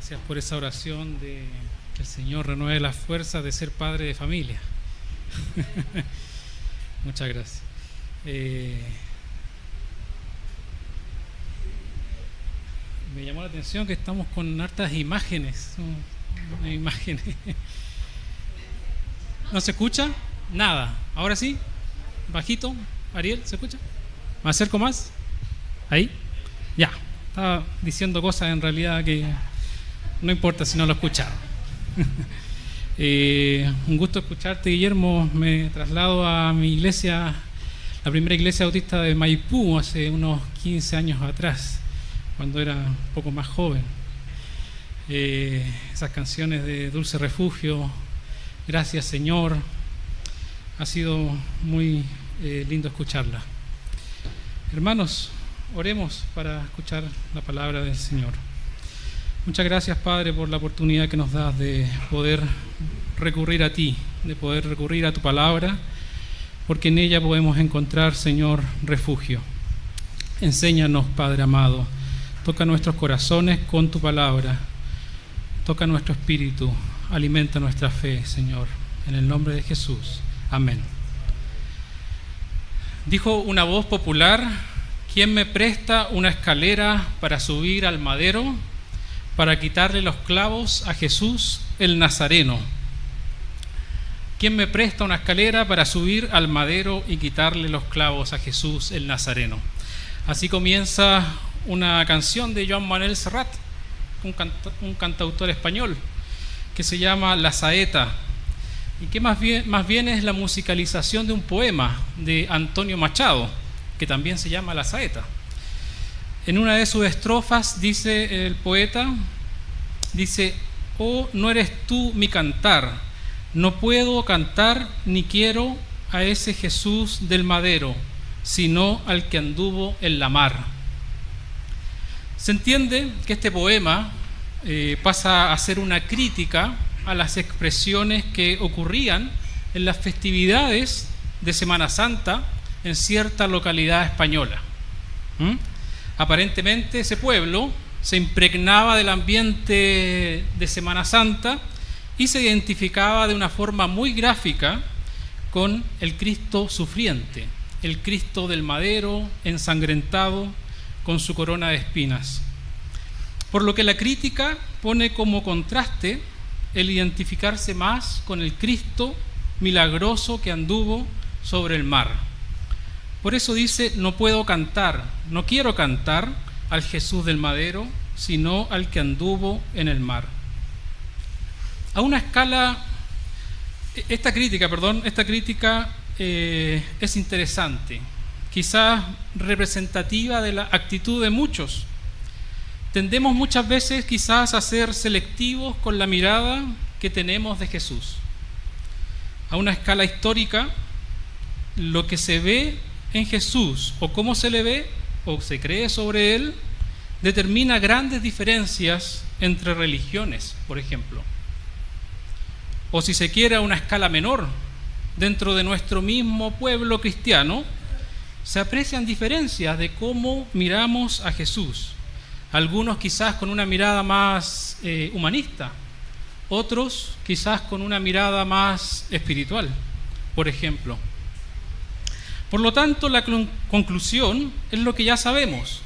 Gracias por esa oración de que el Señor renueve las fuerzas de ser padre de familia. Muchas gracias. Me llamó la atención que estamos con hartas imágenes. Imágenes. ¿No se escucha? Nada. ¿Ahora sí? Bajito. Ariel, ¿se escucha? ¿Me acerco más? ¿Ahí? Ya. Estaba diciendo cosas en realidad que no importa si no lo escucharon. Un gusto escucharte, Guillermo. Me traslado a mi iglesia, la primera iglesia bautista de Maipú, hace unos 15 años atrás, cuando era un poco más joven. Esas canciones de Dulce Refugio, Gracias Señor, ha sido muy lindo escucharla. Hermanos, oremos para escuchar la palabra del Señor. Muchas gracias, Padre, por la oportunidad que nos das de poder recurrir a ti, de poder recurrir a tu palabra, porque en ella podemos encontrar, Señor, refugio. Enséñanos, Padre amado, toca nuestros corazones con tu palabra, toca nuestro espíritu, alimenta nuestra fe, Señor, en el nombre de Jesús. Amén. Dijo una voz popular: ¿quién me presta una escalera para subir al madero, para quitarle los clavos a Jesús el Nazareno? ¿Quién me presta una escalera para subir al madero y quitarle los clavos a Jesús el Nazareno? Así comienza una canción de Joan Manuel Serrat, un cantautor español, que se llama La Saeta, y que más bien es la musicalización de un poema de Antonio Machado, que también se llama La Saeta. En una de sus estrofas dice el poeta, dice: oh, no eres tú mi cantar, no puedo cantar ni quiero a ese Jesús del madero, sino al que anduvo en la mar. Se entiende que este poema pasa a ser una crítica a las expresiones que ocurrían en las festividades de Semana Santa en cierta localidad española. Aparentemente ese pueblo se impregnaba del ambiente de Semana Santa y se identificaba de una forma muy gráfica con el Cristo sufriente, el Cristo del madero ensangrentado con su corona de espinas. Por lo que la crítica pone como contraste el identificarse más con el Cristo milagroso que anduvo sobre el mar. Por eso dice: no puedo cantar, no quiero cantar al Jesús del madero, sino al que anduvo en el mar. A una escala, esta crítica es interesante, quizás representativa de la actitud de muchos. Tendemos muchas veces quizás a ser selectivos con la mirada que tenemos de Jesús. A una escala histórica, lo que se ve en Jesús o cómo se le ve o se cree sobre él determina grandes diferencias entre religiones, por ejemplo. O si se quiere, a una escala menor, dentro de nuestro mismo pueblo cristiano, se aprecian diferencias de cómo miramos a Jesús. Algunos quizás con una mirada más humanista, otros quizás con una mirada más espiritual, por ejemplo. Por lo tanto, la conclusión es lo que ya sabemos.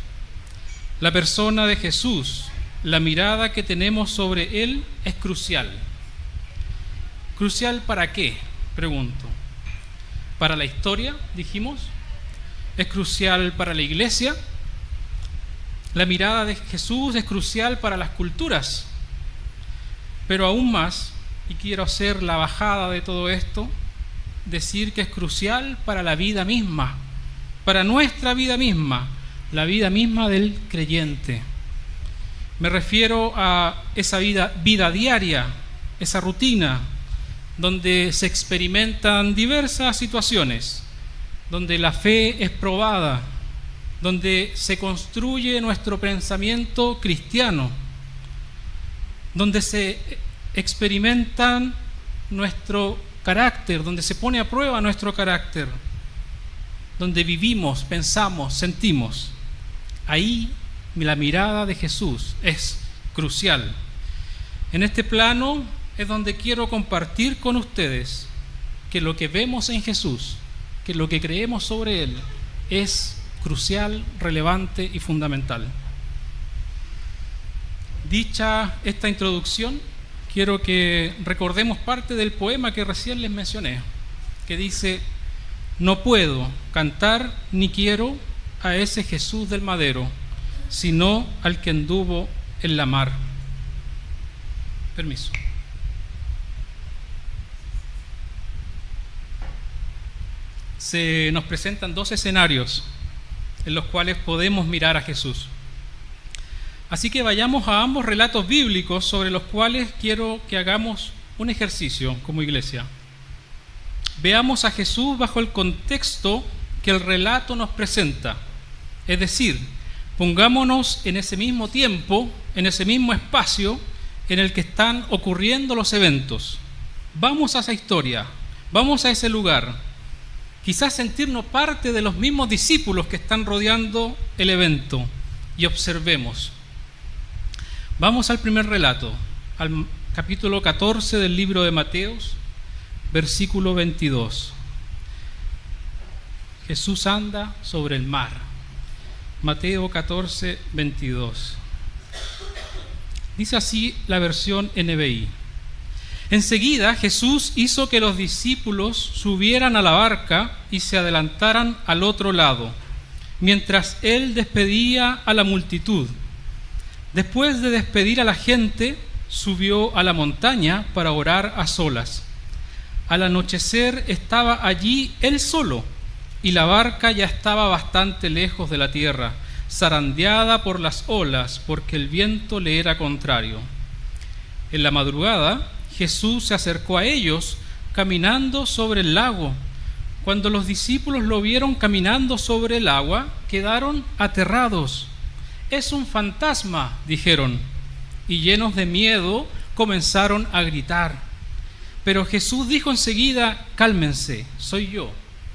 La persona de Jesús, la mirada que tenemos sobre él es crucial. ¿Crucial para qué? Pregunto. ¿Para la historia, dijimos? ¿Es crucial para la iglesia? La mirada de Jesús es crucial para las culturas. Pero aún más, y quiero hacer la bajada de todo esto, decir que es crucial para la vida misma, para nuestra vida misma, la vida misma del creyente. Me refiero a esa vida diaria, esa rutina, donde se experimentan diversas situaciones, donde la fe es probada, donde se construye nuestro pensamiento cristiano, donde se experimentan nuestro carácter, donde se pone a prueba nuestro carácter, donde vivimos, pensamos, sentimos. Ahí la mirada de Jesús es crucial. En este plano es donde quiero compartir con ustedes que lo que vemos en Jesús, que lo que creemos sobre Él, es crucial, relevante y fundamental. Dicha esta introducción, quiero que recordemos parte del poema que recién les mencioné, que dice: no puedo cantar ni quiero a ese Jesús del madero, sino al que anduvo en la mar. Permiso. Se nos presentan dos escenarios en los cuales podemos mirar a Jesús. Así que vayamos a ambos relatos bíblicos sobre los cuales quiero que hagamos un ejercicio como iglesia. Veamos a Jesús bajo el contexto que el relato nos presenta. Es decir, pongámonos en ese mismo tiempo, en ese mismo espacio en el que están ocurriendo los eventos. Vamos a esa historia, vamos a ese lugar. Quizás sentirnos parte de los mismos discípulos que están rodeando el evento y observemos. Vamos al primer relato, al capítulo 14 del libro de Mateos, versículo 22. Jesús anda sobre el mar. Mateo 14, 22. Dice así la versión NBI. Enseguida Jesús hizo que los discípulos subieran a la barca y se adelantaran al otro lado, mientras él despedía a la multitud. Después de despedir a la gente, subió a la montaña para orar a solas. Al anochecer estaba allí él solo, y la barca ya estaba bastante lejos de la tierra, zarandeada por las olas, porque el viento le era contrario. En la madrugada, Jesús se acercó a ellos, caminando sobre el lago. Cuando los discípulos lo vieron caminando sobre el agua, quedaron aterrados. «Es un fantasma», dijeron, y llenos de miedo comenzaron a gritar. Pero Jesús dijo enseguida: «Cálmense, soy yo,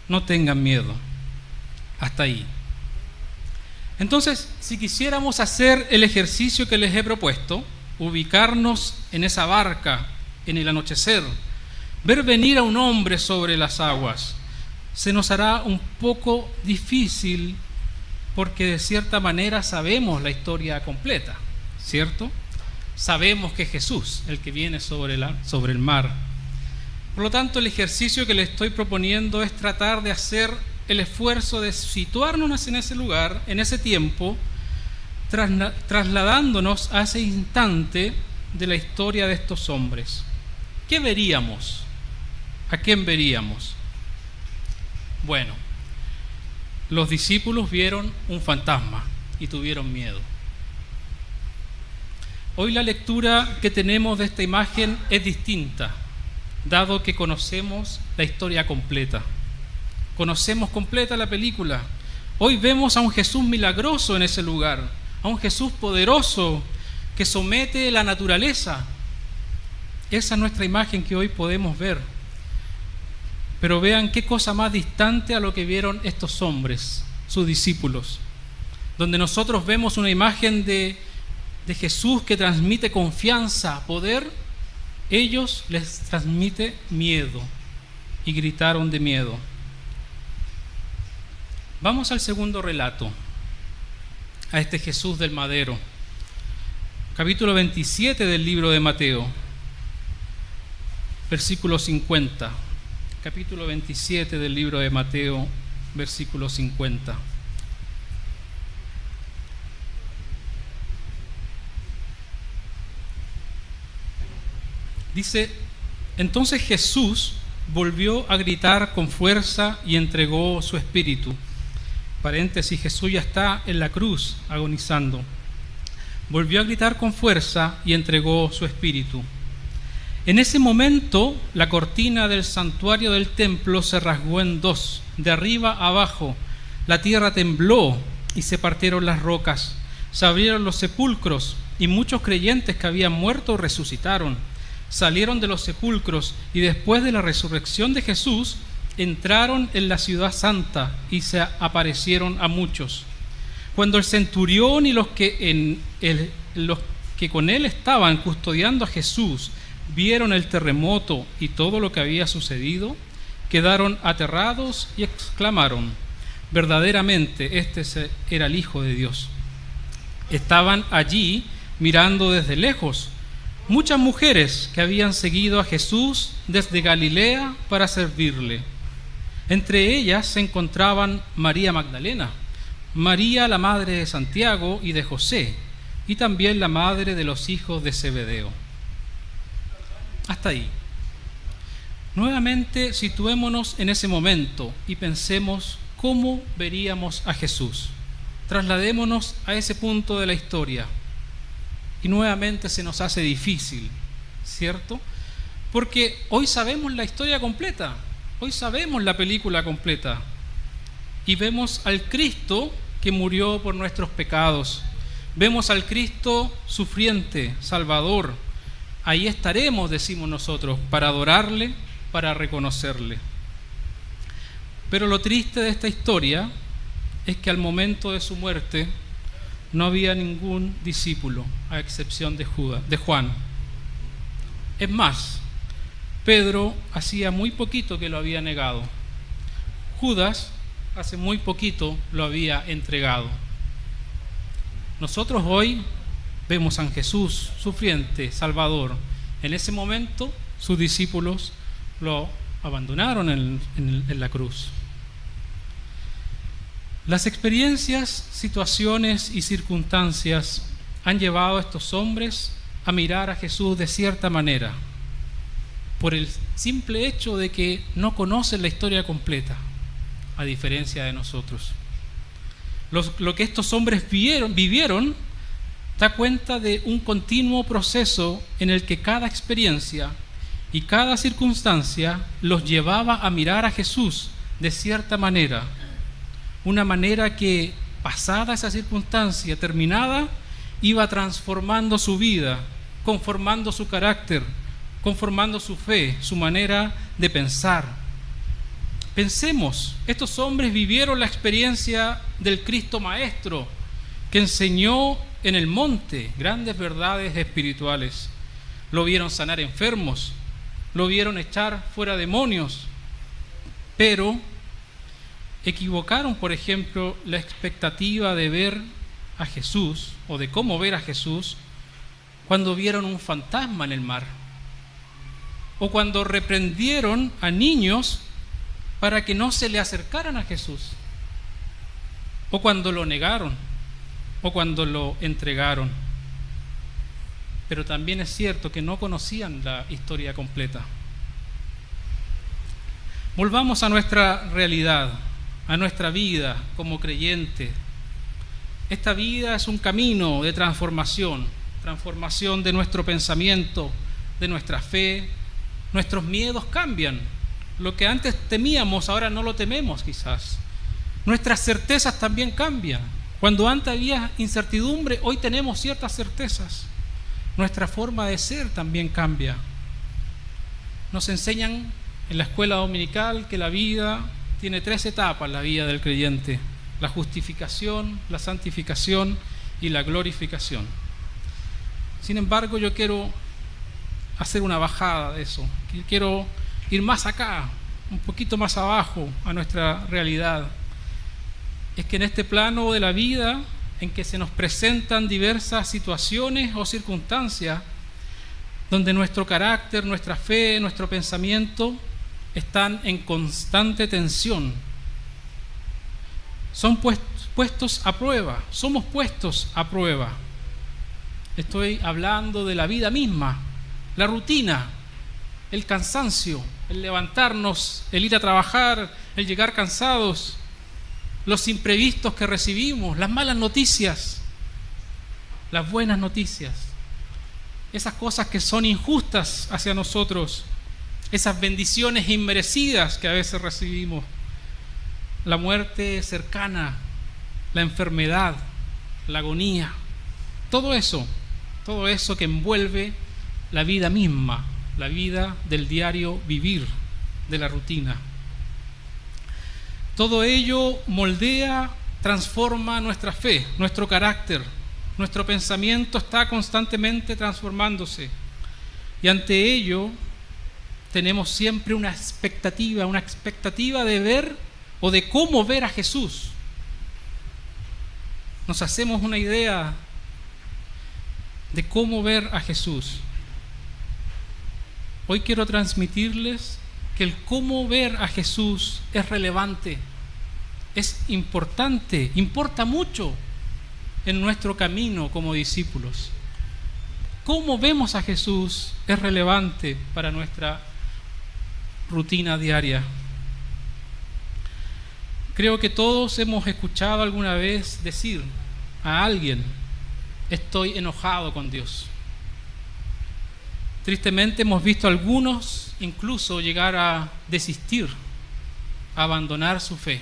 no tengan miedo». Hasta ahí. Entonces, si quisiéramos hacer el ejercicio que les he propuesto, ubicarnos en esa barca en el anochecer, ver venir a un hombre sobre las aguas, se nos hará un poco difícil porque de cierta manera sabemos la historia completa, ¿cierto? Sabemos que es Jesús el que viene sobre el mar. Por lo tanto, el ejercicio que le estoy proponiendo es tratar de hacer el esfuerzo de situarnos en ese lugar, en ese tiempo, trasladándonos a ese instante de la historia de estos hombres. ¿Qué veríamos? ¿A quién veríamos? Bueno, los discípulos vieron un fantasma y tuvieron miedo. Hoy la lectura que tenemos de esta imagen es distinta, dado que conocemos la historia completa. Conocemos completa la película. Hoy vemos a un Jesús milagroso en ese lugar, a un Jesús poderoso que somete la naturaleza. Esa es nuestra imagen que hoy podemos ver. Pero vean qué cosa más distante a lo que vieron estos hombres, sus discípulos, donde nosotros vemos una imagen de Jesús que transmite confianza, poder. Ellos les transmite miedo y gritaron de miedo. Vamos al segundo relato, a este Jesús del madero. Capítulo 27 del libro de Mateo, versículo 50. Capítulo 27 del libro de Mateo, versículo 50. Dice: entonces Jesús volvió a gritar con fuerza y entregó su espíritu. Paréntesis, Jesús ya está en la cruz agonizando. Volvió a gritar con fuerza y entregó su espíritu. En ese momento, la cortina del santuario del templo se rasgó en dos, de arriba a abajo. La tierra tembló y se partieron las rocas. Se abrieron los sepulcros y muchos creyentes que habían muerto resucitaron. Salieron de los sepulcros y después de la resurrección de Jesús, entraron en la ciudad santa y se aparecieron a muchos. Cuando el centurión y los que que con él estaban custodiando a Jesús vieron el terremoto y todo lo que había sucedido, quedaron aterrados y exclamaron: verdaderamente este era el Hijo de Dios. Estaban allí mirando desde lejos muchas mujeres que habían seguido a Jesús desde Galilea para servirle. Entre ellas se encontraban María Magdalena, María la madre de Santiago y de José, y también la madre de los hijos de Zebedeo. Hasta ahí. Nuevamente situémonos en ese momento y pensemos cómo veríamos a Jesús. Trasladémonos a ese punto de la historia. Y nuevamente se nos hace difícil, ¿cierto? Porque hoy sabemos la historia completa, hoy sabemos la película completa y vemos al Cristo que murió por nuestros pecados, vemos al Cristo sufriente, Salvador. Ahí estaremos, decimos nosotros, para adorarle, para reconocerle. Pero lo triste de esta historia es que al momento de su muerte no había ningún discípulo, a excepción de Juan. Es más, Pedro hacía muy poquito que lo había negado. Judas hace muy poquito lo había entregado. Nosotros hoy vemos a Jesús sufriente, Salvador. En ese momento sus discípulos lo abandonaron en la cruz. Las experiencias, situaciones y circunstancias han llevado a estos hombres a mirar a Jesús de cierta manera, por el simple hecho de que no conocen la historia completa, a diferencia de nosotros. Lo que estos hombres vivieron da cuenta de un continuo proceso en el que cada experiencia y cada circunstancia los llevaba a mirar a Jesús de cierta manera. Una manera que, pasada esa circunstancia terminada, iba transformando su vida, conformando su carácter, conformando su fe, su manera de pensar. Pensemos, estos hombres vivieron la experiencia del Cristo Maestro, que enseñó en el monte grandes verdades espirituales. Lo vieron sanar enfermos, lo vieron echar fuera demonios, pero equivocaron, por ejemplo, la expectativa de ver a Jesús o de cómo ver a Jesús cuando vieron un fantasma en el mar, o cuando reprendieron a niños para que no se le acercaran a Jesús, o cuando lo negaron, o cuando lo entregaron. Pero también es cierto que no conocían la historia completa. Volvamos a nuestra realidad, a nuestra vida como creyente. Esta vida es un camino de transformación de nuestro pensamiento, de nuestra fe. Nuestros miedos cambian. Lo que antes temíamos, ahora no lo tememos quizás. Nuestras certezas también cambian. Cuando antes había incertidumbre, hoy tenemos ciertas certezas. Nuestra forma de ser también cambia. Nos enseñan en la escuela dominical que la vida tiene 3 etapas, la vida del creyente: la justificación, la santificación y la glorificación. Sin embargo, yo quiero hacer una bajada de eso. Quiero ir más acá, un poquito más abajo a nuestra realidad. Es que en este plano de la vida, en que se nos presentan diversas situaciones o circunstancias, donde nuestro carácter, nuestra fe, nuestro pensamiento están en constante tensión. Son puestos a prueba, somos puestos a prueba. Estoy hablando de la vida misma, la rutina, el cansancio, el levantarnos, el ir a trabajar, el llegar cansados, los imprevistos que recibimos, las malas noticias, las buenas noticias, esas cosas que son injustas hacia nosotros, esas bendiciones inmerecidas que a veces recibimos, la muerte cercana, la enfermedad, la agonía, todo eso que envuelve la vida misma, la vida del diario vivir, de la rutina. Todo ello moldea, transforma nuestra fe, nuestro carácter, Nuestro pensamiento está constantemente transformándose. Y ante ello tenemos siempre una expectativa de ver o de cómo ver a Jesús. Nos hacemos una idea de cómo ver a Jesús. Hoy quiero transmitirles que el cómo ver a Jesús es relevante, es importante, importa mucho en nuestro camino como discípulos. Cómo vemos a Jesús es relevante para nuestra rutina diaria. Creo que todos hemos escuchado alguna vez decir a alguien: estoy enojado con Dios. Tristemente hemos visto a algunos incluso llegar a desistir, a abandonar su fe.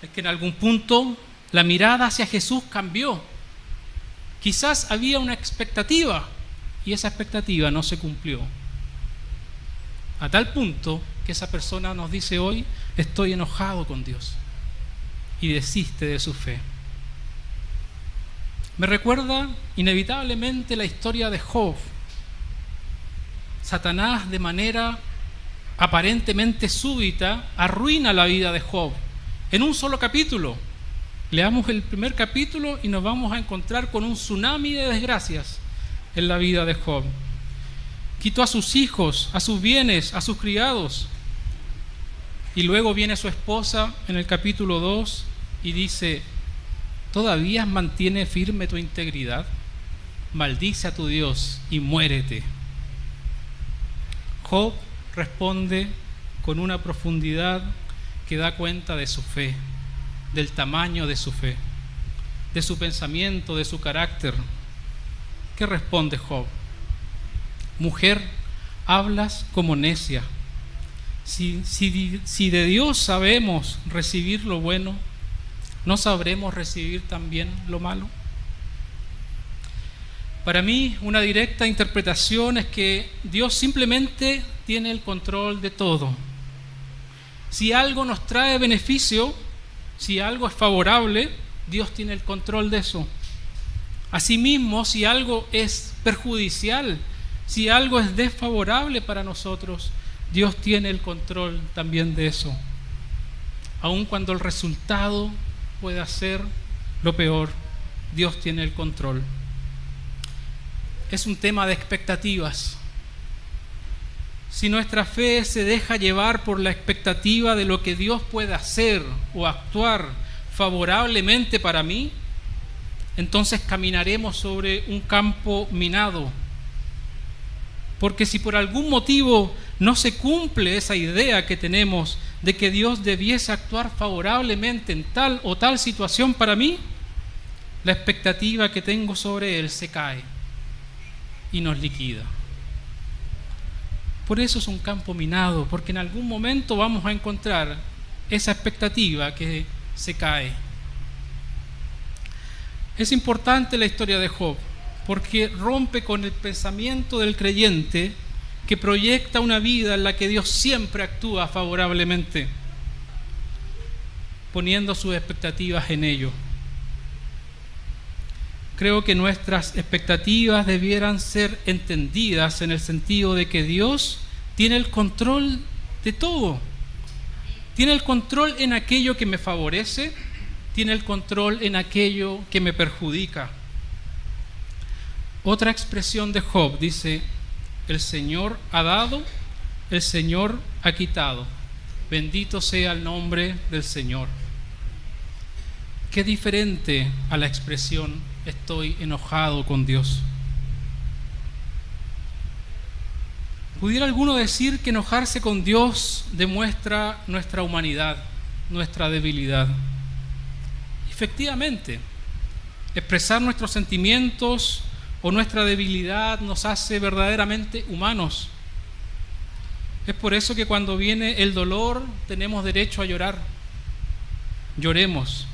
Es que en algún punto la mirada hacia Jesús cambió. Quizás había una expectativa y esa expectativa no se cumplió. A tal punto que esa persona nos dice hoy: estoy enojado con Dios, y desiste de su fe. Me recuerda inevitablemente la historia de Job. Satanás, de manera aparentemente súbita, arruina la vida de Job en un solo capítulo. Leamos el primer capítulo y nos vamos a encontrar con un tsunami de desgracias en la vida de Job. Quitó a sus hijos, a sus bienes, a sus criados. Y luego viene su esposa en el capítulo 2 y dice: ¿todavía mantiene firme tu integridad? Maldice a tu Dios y muérete. Job responde con una profundidad que da cuenta de su fe, del tamaño de su fe, de su pensamiento, de su carácter. ¿Qué responde Job? Mujer, hablas como necia. Si de Dios sabemos recibir lo bueno, ¿no sabremos recibir también lo malo? Para mí, una directa interpretación es que Dios simplemente tiene el control de todo. Si algo nos trae beneficio, si algo es favorable, Dios tiene el control de eso. Asimismo, si algo es perjudicial, si algo es desfavorable para nosotros, Dios tiene el control también de eso. Aun cuando el resultado pueda ser lo peor, Dios tiene el control. Es un tema de expectativas. Si nuestra fe se deja llevar por la expectativa de lo que Dios puede hacer o actuar favorablemente para mí, entonces caminaremos sobre un campo minado. Porque si por algún motivo no se cumple esa idea que tenemos de que Dios debiese actuar favorablemente en tal o tal situación para mí, la expectativa que tengo sobre Él se cae y nos liquida. Por eso es un campo minado, porque en algún momento vamos a encontrar esa expectativa que se cae. Es importante la historia de Job, porque rompe con el pensamiento del creyente que proyecta una vida en la que Dios siempre actúa favorablemente, poniendo sus expectativas en ello. Creo que nuestras expectativas debieran ser entendidas en el sentido de que Dios tiene el control de todo. Tiene el control en aquello que me favorece, tiene el control en aquello que me perjudica. Otra expresión de Job dice: el Señor ha dado, el Señor ha quitado. Bendito sea el nombre del Señor. Qué diferente a la expresión estoy enojado con Dios. ¿Pudiera alguno decir que enojarse con Dios demuestra nuestra humanidad, nuestra debilidad? Efectivamente, expresar nuestros sentimientos o nuestra debilidad nos hace verdaderamente humanos. Es por eso que cuando viene el dolor tenemos derecho a llorar. Lloremos.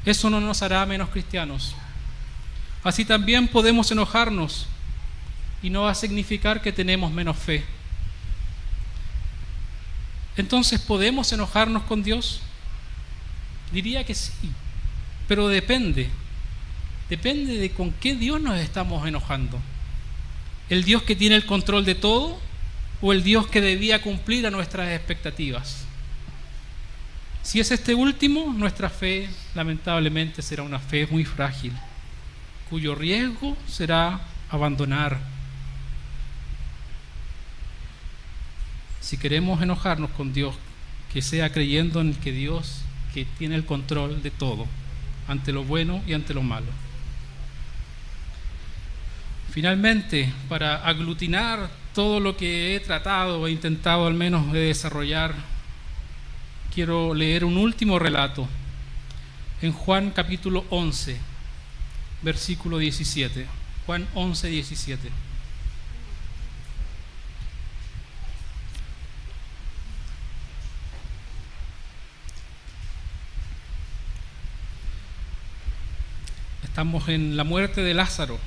Eso no nos hará menos cristianos. Así también podemos enojarnos y no va a significar que tenemos menos fe. Entonces, ¿podemos enojarnos con Dios? Diría que sí. pero depende de con qué Dios nos estamos enojando. ¿El Dios que tiene el control de todo o el Dios que debía cumplir a nuestras expectativas? Si es este último, nuestra fe lamentablemente será una fe muy frágil, cuyo riesgo será abandonar. Si queremos enojarnos con Dios, que sea creyendo en que Dios que tiene el control de todo, ante lo bueno y ante lo malo. Finalmente, para aglutinar todo lo que he tratado, he intentado al menos de desarrollar, quiero leer un último relato en Juan capítulo 11, versículo 17. Juan 11, 17. Estamos en la muerte de Lázaro.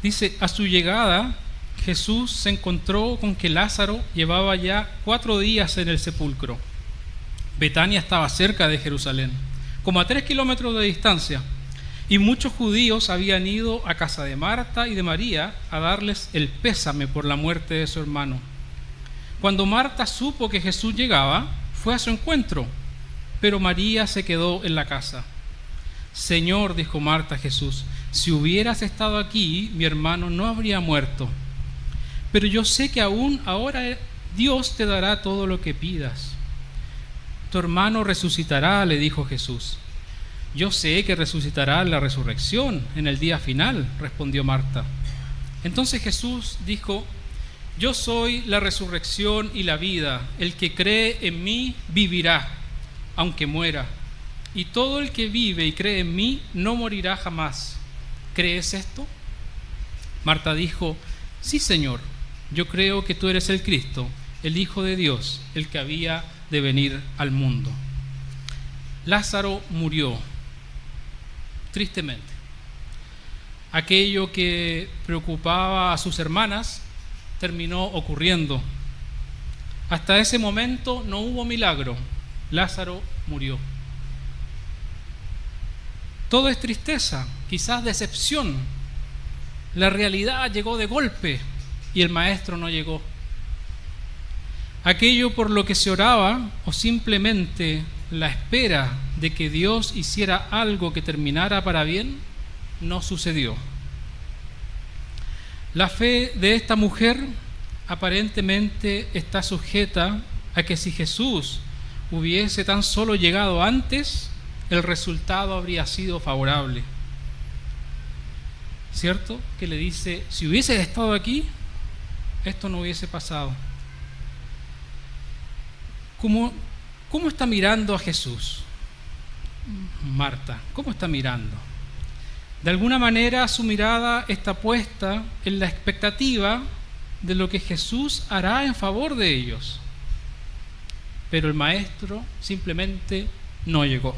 Dice: a su llegada, Jesús se encontró con que Lázaro llevaba ya 4 días en el sepulcro. Betania estaba cerca de Jerusalén, como a 3 kilómetros de distancia, y muchos judíos habían ido a casa de Marta y de María a darles el pésame por la muerte de su hermano. Cuando Marta supo que Jesús llegaba, fue a su encuentro, pero María se quedó en la casa. Señor, dijo Marta a Jesús, si hubieras estado aquí, mi hermano no habría muerto. Pero yo sé que aún ahora Dios te dará todo lo que pidas. Tu hermano resucitará, le dijo Jesús. Yo sé que resucitará en la resurrección, en el día final, respondió Marta. Entonces Jesús dijo: yo soy la resurrección y la vida. El que cree en mí vivirá, aunque muera. Y todo el que vive y cree en mí no morirá jamás. ¿Crees esto? Marta dijo: sí, Señor, yo creo que tú eres el Cristo, el Hijo de Dios, el que había de venir al mundo. Lázaro murió, tristemente. Aquello que preocupaba a sus hermanas terminó ocurriendo. Hasta ese momento no hubo milagro. Lázaro murió. Todo es tristeza, quizás decepción. La realidad llegó de golpe y el maestro no llegó. Aquello por lo que se oraba, o simplemente la espera de que Dios hiciera algo que terminara para bien, no sucedió. La fe de esta mujer aparentemente está sujeta a que si Jesús hubiese tan solo llegado antes, el resultado habría sido favorable. ¿Cierto? Que le dice: si hubieses estado aquí, esto no hubiese pasado. ¿Cómo está mirando a Jesús Marta? ¿Cómo está mirando? De alguna manera su mirada está puesta en la expectativa de lo que Jesús hará en favor de ellos. Pero el maestro simplemente no llegó.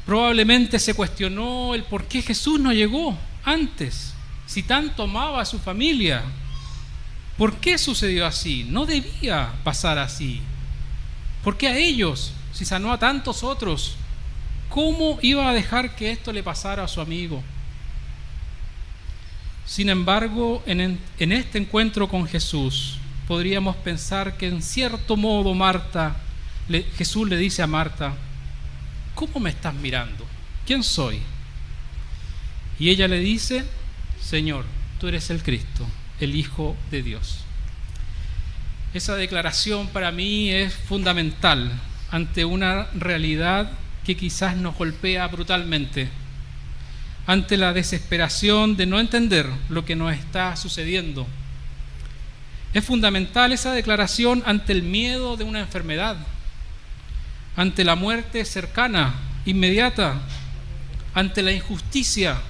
Probablemente se cuestionó el por qué Jesús no llegó antes, si tanto amaba a su familia. ¿Por qué sucedió así? No debía pasar así. ¿Por qué a ellos, si sanó a tantos otros? ¿Cómo iba a dejar que esto le pasara a su amigo? Sin embargo, en este encuentro con Jesús, podríamos pensar que en cierto modo Jesús le dice a Marta: ¿cómo me estás mirando? ¿Quién soy? Y ella le dice: Señor, tú eres el Cristo, el Hijo de Dios. Esa declaración para mí es fundamental ante una realidad que quizás nos golpea brutalmente, ante la desesperación de no entender lo que nos está sucediendo. Es fundamental esa declaración ante el miedo de una enfermedad, ante la muerte cercana, inmediata, ante la injusticia.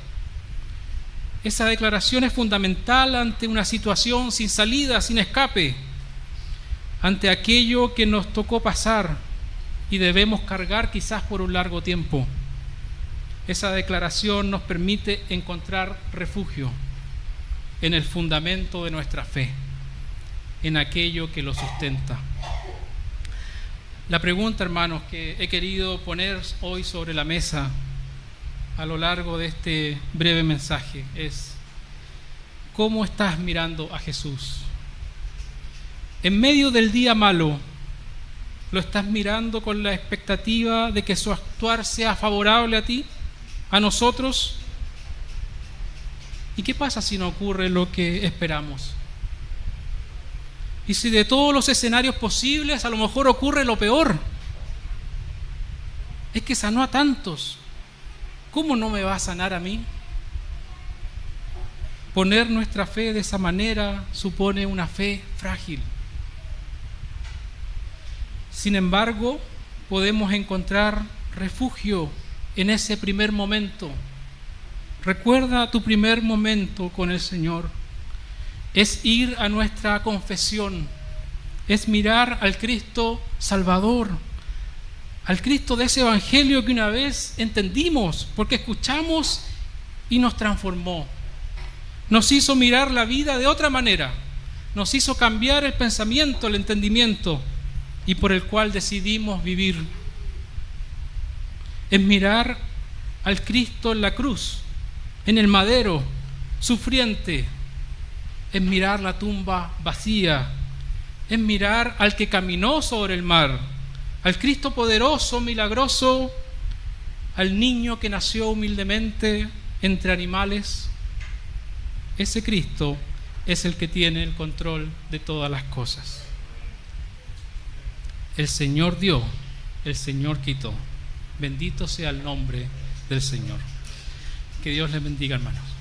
Esa declaración es fundamental ante una situación sin salida, sin escape, ante aquello que nos tocó pasar y debemos cargar quizás por un largo tiempo. Esa declaración nos permite encontrar refugio en el fundamento de nuestra fe, en aquello que lo sustenta. La pregunta, hermanos, que he querido poner hoy sobre la mesa a lo largo de este breve mensaje es: ¿cómo estás mirando a Jesús? En medio del día malo, ¿lo estás mirando con la expectativa de que su actuar sea favorable a ti, a nosotros? ¿Y qué pasa si no ocurre lo que esperamos? Y si de todos los escenarios posibles a lo mejor ocurre lo peor. Es que sanó a tantos, ¿cómo no me va a sanar a mí? Poner nuestra fe de esa manera supone una fe frágil. Sin embargo, podemos encontrar refugio en ese primer momento. Recuerda tu primer momento con el Señor. Es ir a nuestra confesión, es mirar al Cristo Salvador, al Cristo de ese Evangelio que una vez entendimos, porque escuchamos y nos transformó. Nos hizo mirar la vida de otra manera, nos hizo cambiar el pensamiento, el entendimiento, y por el cual decidimos vivir. Es mirar al Cristo en la cruz, en el madero, sufriente. Es mirar la tumba vacía, es mirar al que caminó sobre el mar, al Cristo poderoso, milagroso, al niño que nació humildemente entre animales. Ese Cristo es el que tiene el control de todas las cosas. El Señor dio, el Señor quitó. Bendito sea el nombre del Señor. Que Dios les bendiga, hermanos.